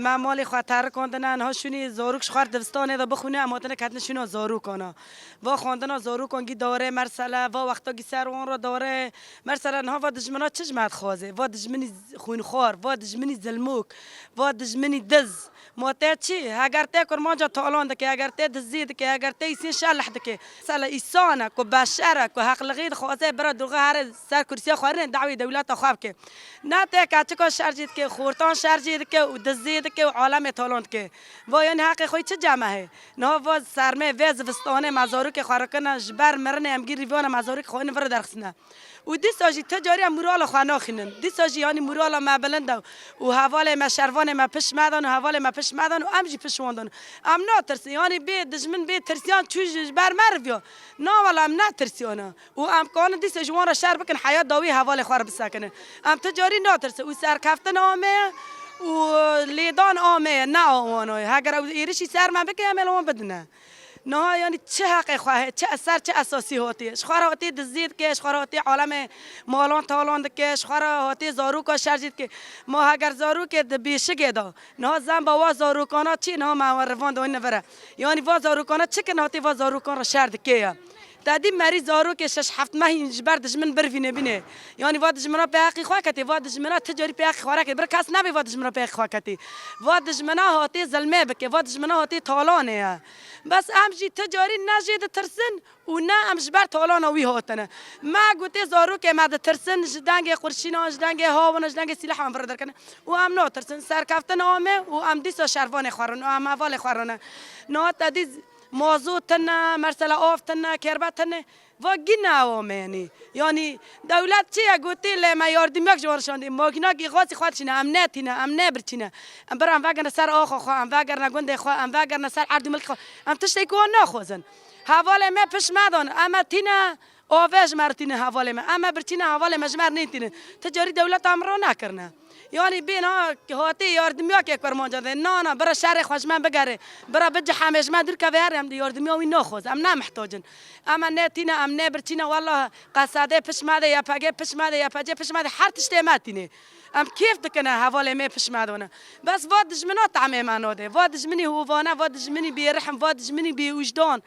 معمالی خاطر کندن ها شونی زاروکش خورد دبستانه دا بخونه اما تنه کتن شونو زارو کنه و خواندن زارو کنگی داره مرسله و وقتا گی سروان را داره مرسله ها و دجمنا چجمت خوازه و دجمنی خونخوار و دجمنی زلموک و دجمنی دز موته چی اگر ته کرمانجا تالان دکه اگر ته دزید که اگر ته سین شلح دکه سال ایسانه کو بشره کو حق لغید خوازه برا دوغه هر سر کرسی خوارن دعوی دولت خواب که نه ته کچکا شرجید که خورتان شرجید که و دزید که عالم تالند که و یعنی حق خوی چه جمعه نه و سرمه وز وستانه مزارو که خارکنه جبر مرنه امگیر ریوان مزارو که خوین ور درخسنه و دی ساجی تجاری مرال خوانا خینن دی ساجی یعنی مرال ما بلنده و حواله ما شروان ما پش مادن و حواله ما پش مادن و امجی پش واندن ام نه ترسی یعنی به دشمن به ترسیان چوج جبر مرویو نه ولی ام نه ترسیانه و ام کان دی ساجی وان را شر بکن حیات داوی حواله خوار بسکنه ام تجاری نه ترسی و سر کفتن آمه و لیدان آمه نه آوانه اگر ایرشی سر من بکنه املوان بدنه نه یعنی چه حق خواهد چه اثر چه اساسی هاتی شخوار هاتی دزدید که شخوار هاتی عالم مالان تالاند که شخوار هاتی زاروکا شرجید که ما اگر زاروک بیشگه دا نه زن با وا زاروکانا چی نه ما روان دو نفره یعنی وا زاروکانا چه که هاتی وا زاروکان را شرد که تادی مریض زاروک شش هفت ماه جبر دشمن برفینه بینه یعنی واد دشمنا به حقی خواه کتی واد دشمنا تجاری به حقی خواه کتی بر کس نبی واد دشمنا به حقی خواه کتی واد دشمنا هاتی ظلمه بکه واد دشمنا هاتی تالانه بس امجی تجاری نجید ترسن و نه امش بر تالانه وی هاتنه ما گوته زاروک ما ترسن جدنگ قرشینا جدنگ هاون جدنگ سلاح هم بردر کنه و ام نه ترسن سرکفتن آمه و ام دیسا شروان خورن و ام اول خورنه نه تادی موضوع تنه مرسله آف تنه کربت تنه و گینه آمینی یعنی دولت چیه گویی لما یاردیمیک جوانشاندی ماگینا کی خاصی خودشینه ام نتینه ام نبرچینه ام برام وگرنه سر آخو خو ام وگرنه گنده خو ام وگرنه سر عردی ملک خو ام تشتی کو نخوزن حواله ما پیش مدان اما تینه آواج مرتینه حواله ما اما برچینه حواله مجمر نیتینه تجاری دولت امر نکرنه یعنی بینا هاتی یاردمیا که کرمانجا ده نه برا شهر خوشمن بگره برا بج حمش ما در کویر هم یاردمیا وی نخوز ام نه محتاجن اما نه تینه ام نه برچینه والله قصاده پیش ماده یا پگه پیش ماده یا پجه پیش ماده هر تشته ماتینه ام کیف دکنه حواله می پیش مادونه بس واد جمنا طعمه مناده واد جمنی هوانه واد جمنی بیرحم واد جمنی بی وجدان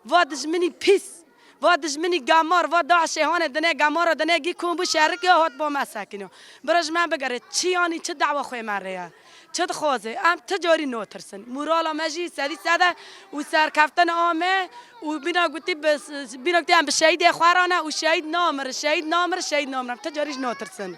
واد جمنی پیس واد جمنی گامار واد داعشهان دنه گامار دنه گی کومبو شرکی هات با مساکینو برج من بگره چی یعنی چه دعوا خوی مره چه خوازه ام تجاری نوترسن مورالا مجی سدی سده و سرکفتن آمه و بینا گوتی بس بینا گوتی ام شهید خوارانه و شهید نامر تجاریش نوترسن